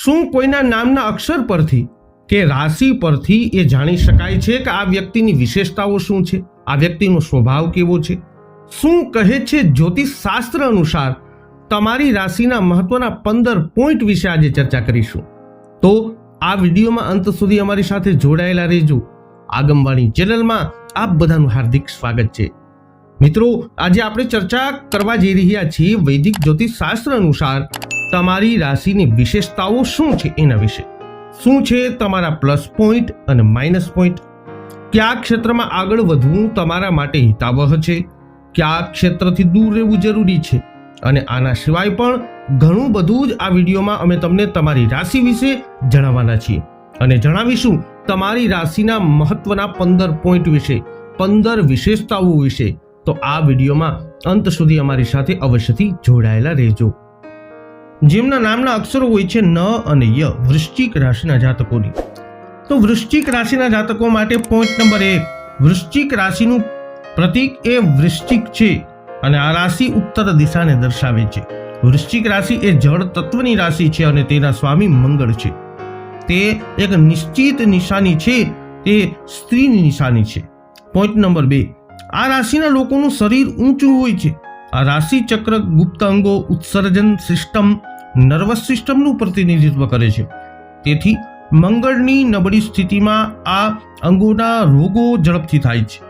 શું કોઈના નામના અક્ષર પરથી કે રાશિ પરથી એ જાણી શકાય છે કે આ વ્યક્તિની વિશેષતાઓ શું છે, આ વ્યક્તિનો સ્વભાવ કેવો છે? શું કહે છે જ્યોતિષ શાસ્ત્ર અનુસાર? તમારી રાશિના મહત્વના 15 પોઈન્ટ વિશે આજે ચર્ચા કરીશું. તો આ વિડીયોમાં અંત સુધી અમારી સાથે જોડાયેલા રહેજો. આગમવાણી ચેનલમાં આપ બધાનું હાર્દિક સ્વાગત છે. મિત્રો, આજે આપણે ચર્ચા કરવા જઈ રહ્યા છીએ વૈદિક જ્યોતિષ શાસ્ત્ર અનુસાર તમારી રાશિની વિશેષતાઓ શું છે એના વિશે. શું છે તમારા પ્લસ પોઈન્ટ અને માઇનસ પોઈન્ટ? કયા ક્ષેત્રમાં આગળ વધવું તમારા માટે હિતાવહ છે, કયા ક્ષેત્રથી દૂર રહેવું જરૂરી છે, અને આના સિવાય પણ ઘણું બધું જ આ વિડીયોમાં અમે તમને તમારી રાશિ વિશે જણાવવાના છીએ અને જણાવીશું તમારી રાશિના મહત્વના 15 પોઈન્ટ વિશે, 15 વિશેષતાઓ વિશે. તો આ વિડીયોમાં અંત સુધી અમારી સાથે અવશ્યથી જોડાયેલા રહેજો. જેમના નામના અક્ષરો હોય છે ન અને ય, વૃશ્ચિક રાશિના જાતકોની. તો વૃશ્ચિક રાશિના જાતકો માટે પોઈન્ટ નંબર 1, વૃશ્ચિક રાશિનું પ્રતીક એ વૃશ્ચિક છે અને આ રાશિ ઉત્તર દિશાને દર્શાવે છે. વૃશ્ચિક રાશિ એ જળ તત્વની રાશિ છે અને તેના સ્વામી મંગળ છે. તે એક નિશ્ચિત નિશાની છે, તે સ્ત્રીની નિશાની છે. પોઈન્ટ નંબર 2, આ રાશિના લોકોનું શરીર ઊંચું હોય છે. આ રાશિ ચક્ર ગુપ્ત અંગો, ઉત્સર્જન સિસ્ટમ, નર્વસ સિસ્ટમનું પ્રતિનિધિત્વ કરે છે. તેથી મંગળની નબળી સ્થિતિમાં આ અંગોના રોગો ઝડપથી થાય છે.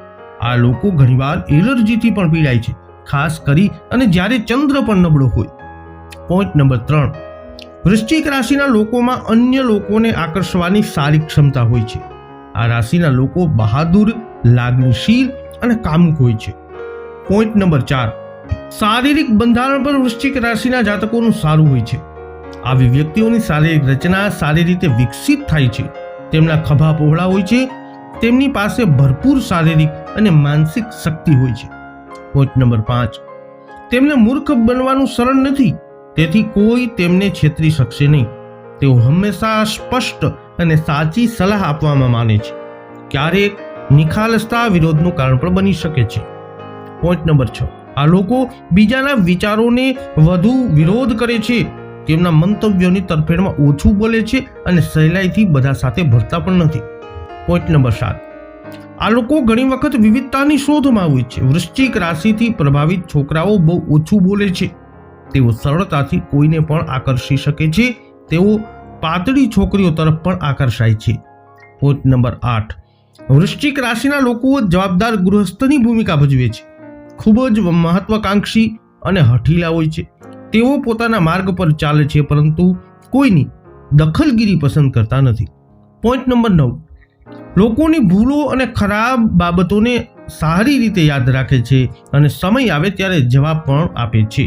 આ લોકો ઘણીવાર એલર્જીથી પણ પીડાય છે, ખાસ કરી અને જ્યારે ચંદ્ર પણ નબળો હોય. પોઈન્ટ નંબર 3, વૃશ્ચિક રાશિના લોકોમાં અન્ય લોકોને આકર્ષવાની સારી ક્ષમતા હોય છે. આ રાશિના લોકો બહાદુર, લાગણીશીલ અને કામુક હોય છે. પોઈન્ટ નંબર 4, શારીરિક બંધારણ પર વૃશ્ચિક રાશિના જાતકોનું સારું હોય છે. આવી વ્યક્તિઓની શારીરિક રચના સારી રીતે વિકસિત થાય છે. તેમના ખભા પહોળા હોય છે. તેમની પાસે ભરપૂર શારીરિક અને માનસિક શક્તિ હોય છે. પોઈન્ટ નંબર 5, તેમને મૂર્ખ બનવાનું સરળ નથી, તેથી કોઈ તેમને છેતરી શકશે નહીં. તેઓ હંમેશા સ્પષ્ટ અને સાચી સલાહ આપવામાં માને છે. ક્યારેક નિખાલસતા વિરોધનું કારણ પણ બની શકે છે. પોઈન્ટ નંબર 6, આ લોકો બીજાના વિચારોને વધુ વિરોધ કરે છે. તેમના મંતવ્યોની તરફેણમાં ઓછું બોલે છે અને સહેલાઈથી બધા સાથે ભળતા પણ નથી. પોઈન્ટ નંબર 7, આ લોકો ઘણી વખત વિવિધતાની શોધમાં હોય છે. વૃશ્ચિક રાશિથી પ્રભાવિત છોકરાઓ બહુ ઓછું બોલે છે. તેઓ સરળતાથી કોઈને પણ આકર્ષી શકે છે. તેઓ પાતળી છોકરીઓ તરફ પણ આકર્ષાય છે. પોઈન્ટ નંબર 8, વૃશ્ચિક રાશિના લોકો જવાબદાર ગૃહસ્થની ભૂમિકા ભજવે છે. ખૂબ જ મહત્વાકાંક્ષી અને હઠીલા હોય છે. તેઓ પોતાના માર્ગ પર ચાલે છે, પરંતુ કોઈની દખલગીરી પસંદ કરતા નથી. પોઈન્ટ નંબર 9, લોકોની ભૂલો અને ખરાબ બાબતોને સારી રીતે યાદ રાખે છે અને સમય આવે ત્યારે જવાબ પણ આપે છે.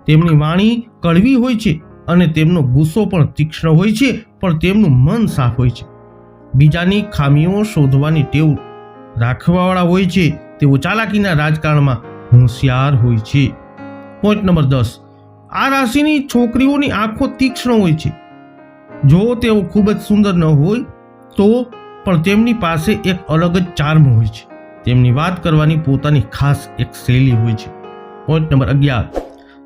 તેમની વાણી કડવી હોય છે અને તેમનો ગુસ્સો પણ તીક્ષ્ણ હોય છે, પણ તેમનું મન સાફ હોય છે. બીજાની ખામીઓ શોધવાની ટેવ રાખવાવાળા હોય છે. તેઓ ચાલાકીના રાજકારણમાં હોશિયાર હોય છે. પોઈન્ટ નંબર 10, આ રાશિની છોકરીઓની આંખો તીક્ષ્ણ હોય છે. જો તેઓ ખૂબ જ સુંદર ન હોય તો પણ તેમની પાસે એક અલગ જ ચાર્મ હોય છે. તેમની વાત કરવાની પોતાની ખાસ એક શૈલી હોય છે. પોઈન્ટ નંબર 11,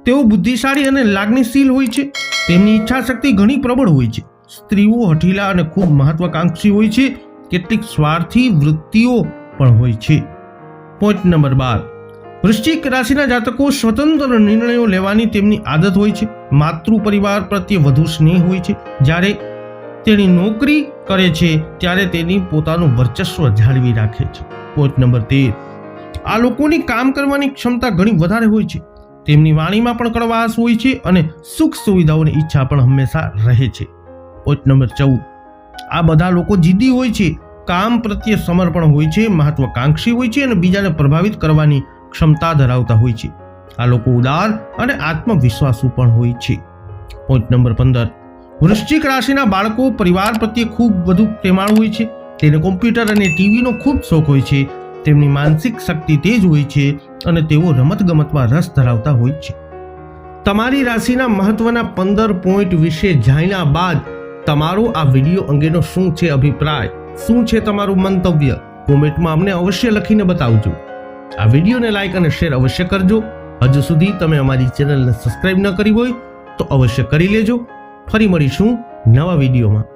તેઓ બુદ્ધિશાળી અને લાગણીશીલ હોય છે. તેમની ઈચ્છા શક્તિ ઘણી પ્રબળ હોય છે. સ્ત્રીઓ હઠીલા અને ખૂબ મહત્વાકાંક્ષી હોય છે. કેટલીક સ્વાર્થી વૃત્તિઓ પણ હોય છે. પોઈન્ટ નંબર 12, વૃશ્ચિક રાશિના જાતકો સ્વતંત્ર નિર્ણયો લેવાની તેમની આદત હોય છે. માતૃ પરિવાર પ્રત્યે વધુ સ્નેહ હોય છે. જ્યારે તેની નોકરી કરે છે ત્યારે તેની પોતાનું વર્ચસ્વ જાળવી રાખે છે. પોઈન્ટ નંબર 13, આ લોકોની કામ કરવાની ક્ષમતા ઘણી વધારે હોય છે. તેમની વાણીમાં પણ કડવાશ હોય છે અને સુખ સુવિધાઓની ઈચ્છા પણ હંમેશા રહે છે. પોઈન્ટ નંબર 14, આ બધા લોકો જિદ્દી હોય છે, કામ પ્રત્યે સમર્પણ હોય છે, મહત્વાકાંક્ષી હોય છે અને બીજાને પ્રભાવિત કરવાની ક્ષમતા ધરાવતા હોય છે. આ લોકો ઉદાર અને આત્મવિશ્વાસુ પણ હોય છે. પોઈન્ટ નંબર 15, વૃશ્ચિક રાશિના બાળકો પરિવાર પ્રત્યે ખૂબ વધુ પ્રેમાળ હોય છે. તેને કોમ્પ્યુટર અને ટીવીનો ખૂબ શોખ હોય છે. તેમની માનસિક શક્તિ તેજ હોય છે અને તેઓ રમતગમતમાં રસ ધરાવતા હોય છે. તમારી રાશિના મહત્વના 15 પોઈન્ટ વિશે જાણ્યા બાદ તમારો આ વિડીયો અંગેનો શું છે અભિપ્રાય, શું છે તમારું મંતવ્ય? કોમેન્ટમાં અમને અવશ્ય લખીને બતાવજો. આ વિડીયોને લાઈક અને શેર અવશ્ય કરજો. હજુ સુધી તમે અમારી ચેનલને સબસ્ક્રાઇબ ન કરી હોય તો અવશ્ય કરી લેજો. ફરી મળીશું નવા વિડીયોમાં